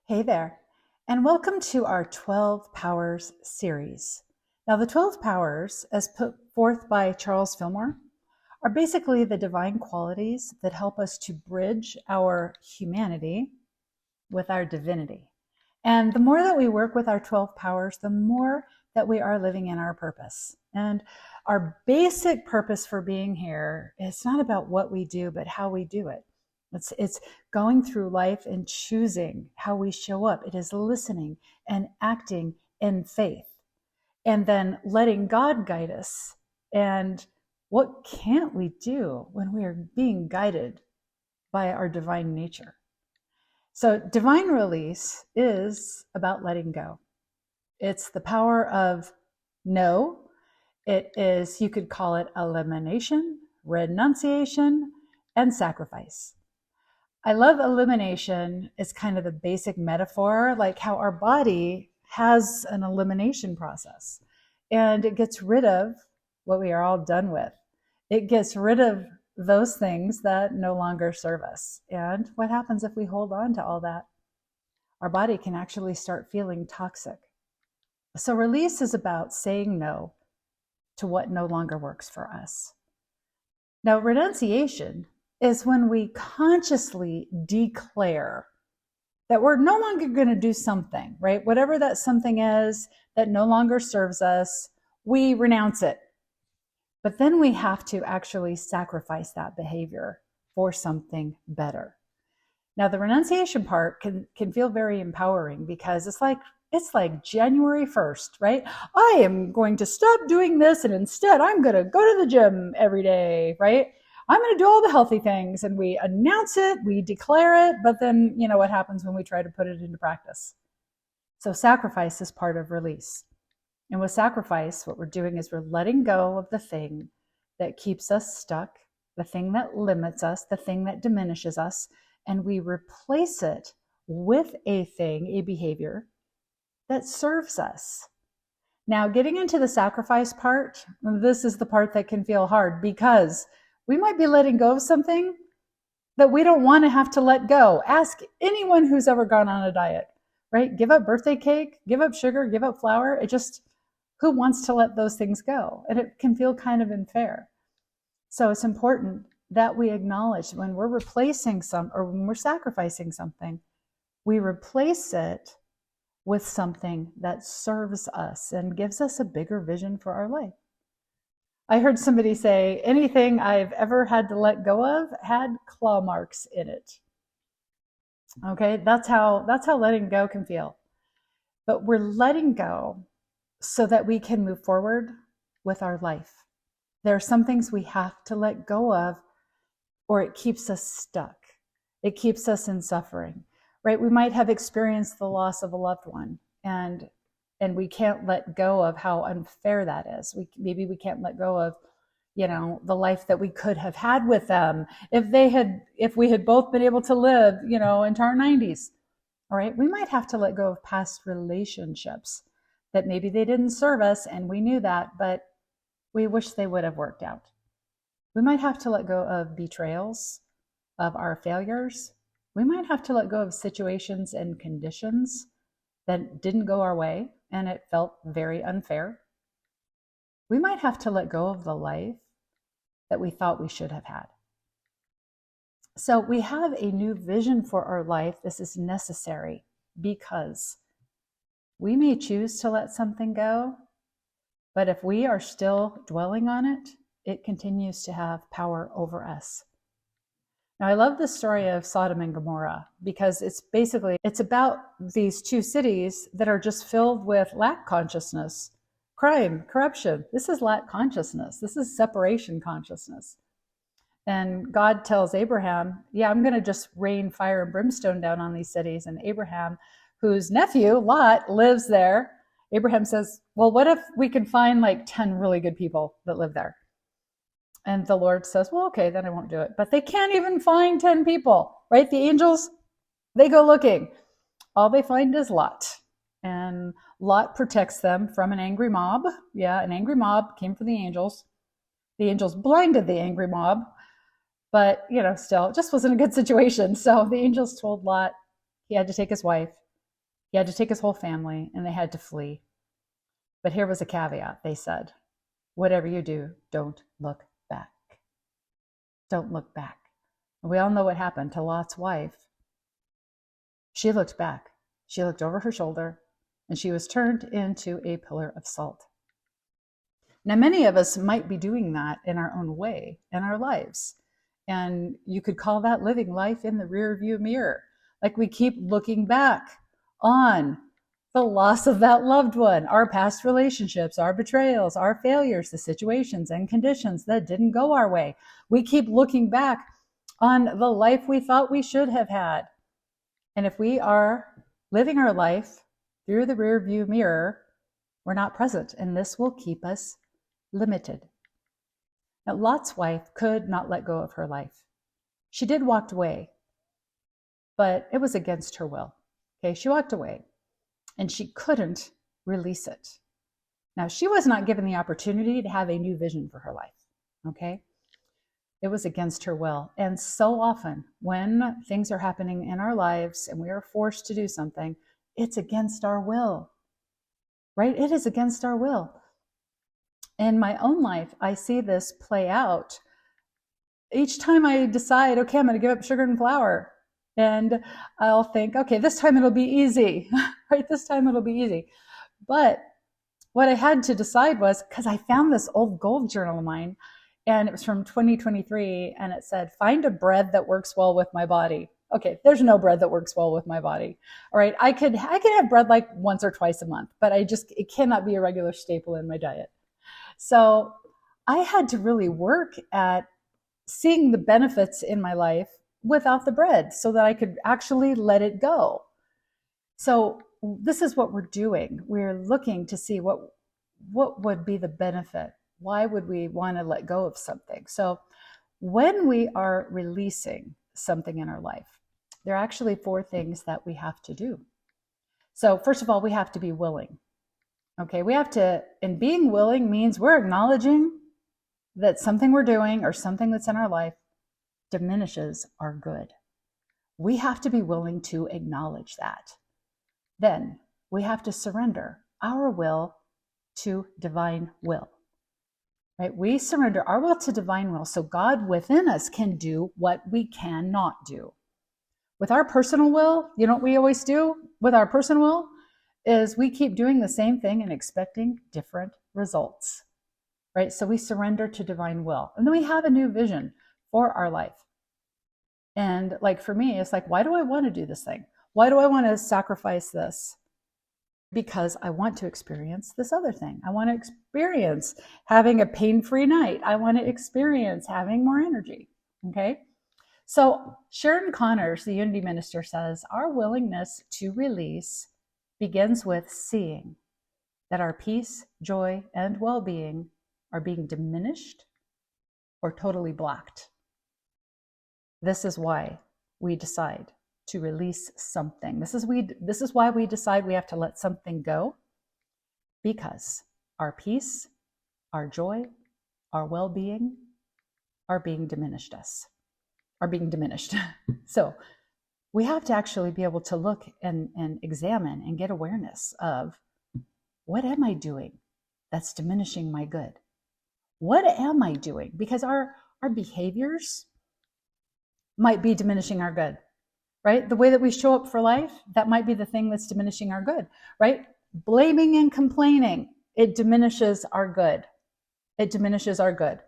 Hey there, and welcome to our 12 Powers series. Now, the 12 Powers, as put forth by Charles Fillmore, are basically the divine qualities that help us to bridge our humanity with our divinity. And the more that we work with our 12 powers, the more that we are living in our purpose. And our basic purpose for being here is not about what we do, but how we do it. It's going through life and choosing how we show up. It is listening and acting in faith, and then letting God guide us. And what can't we do when we are being guided by our divine nature? So, divine release is about letting go. It's the power of no. It is, you could call it elimination, renunciation, and sacrifice. I love elimination as kind of the basic metaphor, like how our body has an elimination process and it gets rid of what we are all done with. It gets rid of those things that no longer serve us. And what happens if we hold on to all that? Our body can actually start feeling toxic. So release is about saying no to what no longer works for us. Now, renunciation is when we consciously declare that we're no longer going to do something, right? Whatever that something is that no longer serves us, we renounce it. But then we have to actually sacrifice that behavior for something better. Now, the renunciation part can feel very empowering because it's like January 1st, right? I am going to stop doing this and instead I'm going to go to the gym every day, right? I'm going to do all the healthy things, and we announce it, we declare it, but then, what happens when we try to put it into practice? So sacrifice is part of release. And with sacrifice, what we're doing is we're letting go of the thing that keeps us stuck, the thing that limits us, the thing that diminishes us, and we replace it with a thing, a behavior that serves us. Now, getting into the sacrifice part, this is the part that can feel hard because we might be letting go of something that we don't want to have to let go. Ask anyone who's ever gone on a diet, right? Give up birthday cake, give up sugar, give up flour. Who wants to let those things go? And it can feel kind of unfair. So it's important that we acknowledge when we're replacing when we're sacrificing something, we replace it with something that serves us and gives us a bigger vision for our life. I heard somebody say, anything I've ever had to let go of had claw marks in it. Okay, that's how letting go can feel. But we're letting go so that we can move forward with our life. There are some things we have to let go of, or it keeps us stuck. It keeps us in suffering, right? We might have experienced the loss of a loved one, and we can't let go of how unfair that is. Maybe we can't let go of, the life that we could have had with them if we had both been able to live, into our 90s. All right, we might have to let go of past relationships that maybe they didn't serve us, and we knew that, but we wish they would have worked out. We might have to let go of betrayals, of our failures. We might have to let go of situations and conditions that didn't go our way and it felt very unfair. We might have to let go of the life that we thought we should have had. So we have a new vision for our life. This is necessary because we may choose to let something go, but if we are still dwelling on it, it continues to have power over us. Now, I love the story of Sodom and Gomorrah because it's about these two cities that are just filled with lack consciousness, crime, corruption. This is lack consciousness. This is separation consciousness. And God tells Abraham, I'm going to just rain fire and brimstone down on these cities. And Abraham, whose nephew, Lot, lives there, Abraham says, well, what if we can find like 10 really good people that live there? And the Lord says, well, okay, then I won't do it. But they can't even find 10 people, right? The angels, they go looking. All they find is Lot. And Lot protects them from an angry mob. Yeah, an angry mob came for the angels. The angels blinded the angry mob. But, still, it just wasn't a good situation. So the angels told Lot he had to take his wife He had to take his whole family and they had to flee. But here was a caveat. They said, whatever you do, don't look back. Don't look back. And we all know what happened to Lot's wife. She looked back. She looked over her shoulder and she was turned into a pillar of salt. Now, many of us might be doing that in our own way in our lives. And you could call that living life in the rear view mirror. Like we keep looking back on the loss of that loved one, our past relationships, our betrayals, our failures, the situations and conditions that didn't go our way. We keep looking back on the life we thought we should have had. And if we are living our life through the rear view mirror, we're not present, and this will keep us limited. Now, Lot's wife could not let go of her life. She did walk away, but it was against her will. Okay, she walked away and she couldn't release it. Now, she was not given the opportunity to have a new vision for her life. Okay, it was against her will. And so often when things are happening in our lives and we are forced to do something, it's against our will, right? It is against our will. In my own life, I see this play out. Each time I decide, okay, I'm going to give up sugar and flour, and I'll think, okay, this time it'll be easy, right? This time it'll be easy. But what I had to decide was, because I found this old gold journal of mine, and it was from 2023, and it said, find a bread that works well with my body. Okay, there's no bread that works well with my body. All right, I could have bread like once or twice a month, but it cannot be a regular staple in my diet. So I had to really work at seeing the benefits in my life without the bread so that I could actually let it go. So this is what we're doing. We're looking to see what would be the benefit. Why would we want to let go of something? So when we are releasing something in our life, there are actually 4 things that we have to do. So first of all, we have to be willing. Okay, we have to, and being willing means we're acknowledging that something we're doing or something that's in our life diminishes our good. We have to be willing to acknowledge that. Then we have to surrender our will to divine will. Right? We surrender our will to divine will so God within us can do what we cannot do. With our personal will, you know what we always do with our personal will? Is we keep doing the same thing and expecting different results, right? So we surrender to divine will. And then we have a new vision for our life. And like for me, it's like, why do I want to do this thing? Why do I want to sacrifice this? Because I want to experience this other thing. I want to experience having a pain-free night. I want to experience having more energy, okay? So Sharon Connors, the Unity Minister, says, our willingness to release begins with seeing that our peace, joy, and well-being are being diminished or totally blocked. This is why we decide to release something. This is why we decide we have to let something go, because our peace, our joy, our well-being are being diminished. So we have to actually be able to look and examine and get awareness of, what am I doing that's diminishing my good? What am I doing? Because our behaviors might be diminishing our good, right? The way that we show up for life, that might be the thing that's diminishing our good, right? Blaming and complaining, it diminishes our good. It diminishes our good.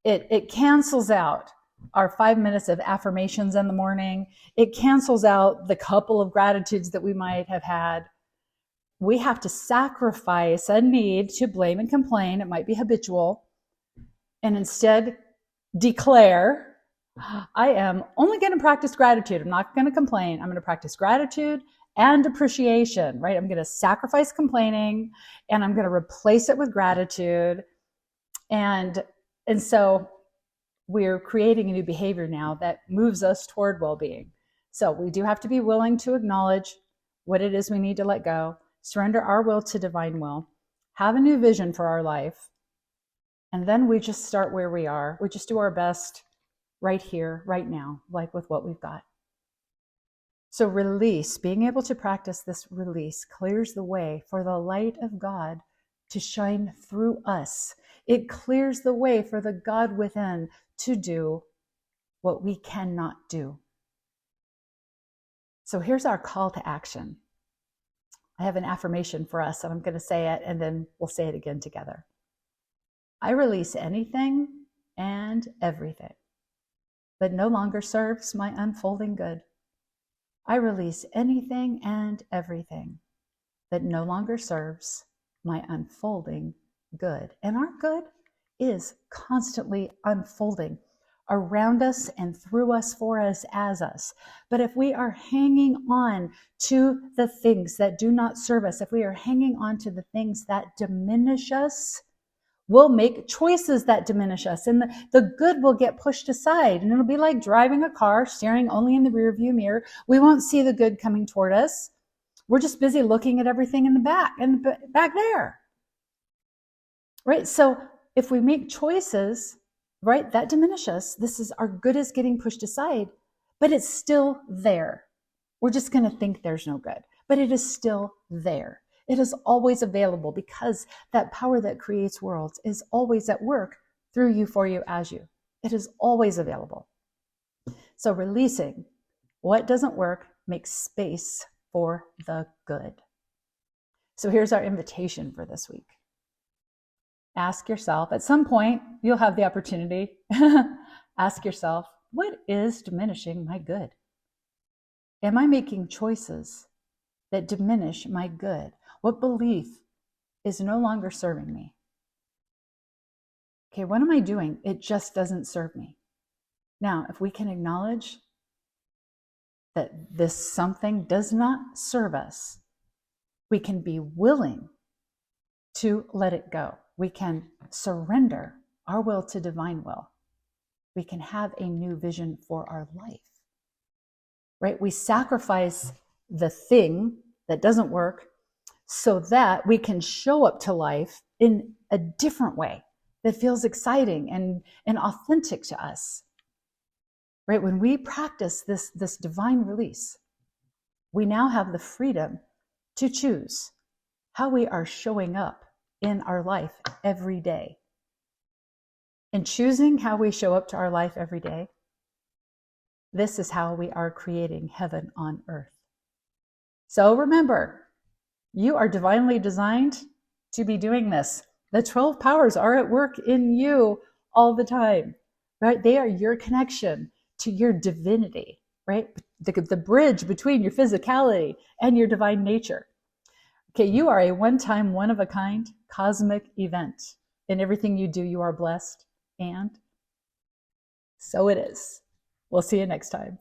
It cancels out our 5 minutes of affirmations in the morning. It cancels out the couple of gratitudes that we might have had. We have to sacrifice a need to blame and complain. It might be habitual. And instead declare, I am only going to practice gratitude. I'm not going to complain. I'm going to practice gratitude and appreciation, right? I'm going to sacrifice complaining and I'm going to replace it with gratitude. And so we're creating a new behavior now that moves us toward well-being. So we do have to be willing to acknowledge what it is we need to let go, surrender our will to divine will, have a new vision for our life, and then we just start where we are. We just do our best right here, right now, like with what we've got. So release, being able to practice this release clears the way for the light of God to shine through us. It clears the way for the God within to do what we cannot do. So here's our call to action. I have an affirmation for us, and I'm going to say it, and then we'll say it again together. I release anything and everything that no longer serves my unfolding good. I release anything and everything that no longer serves my unfolding good. And our good is constantly unfolding around us and through us, for us, as us. But if we are hanging on to the things that do not serve us, if we are hanging on to the things that diminish us, we'll make choices that diminish us, and the good will get pushed aside. And it'll be like driving a car, staring only in the rearview mirror. We won't see the good coming toward us. We're just busy looking at everything in the back and back there. Right? So if we make choices, right, that diminish us, this is our good is getting pushed aside, but it's still there. We're just going to think there's no good, but it is still there. It is always available because that power that creates worlds is always at work through you, for you, as you. It is always available. So releasing what doesn't work makes space for the good. So here's our invitation for this week. Ask yourself, at some point, you'll have the opportunity. Ask yourself, what is diminishing my good? Am I making choices that diminish my good? What belief is no longer serving me? Okay, what am I doing? It just doesn't serve me. Now, if we can acknowledge that this something does not serve us, we can be willing to let it go. We can surrender our will to divine will. We can have a new vision for our life, right? We sacrifice the thing that doesn't work so that we can show up to life in a different way that feels exciting and authentic to us, right? When we practice this divine release, we now have the freedom to choose how we are showing up in our life every day. And choosing how we show up to our life every day, this is how we are creating heaven on earth. So remember, you are divinely designed to be doing this. The 12 powers are at work in you all the time, right? They are your connection to your divinity, right? The bridge between your physicality and your divine nature. Okay, you are a one-time, one-of-a-kind cosmic event. In everything you do, you are blessed, and so it is. We'll see you next time.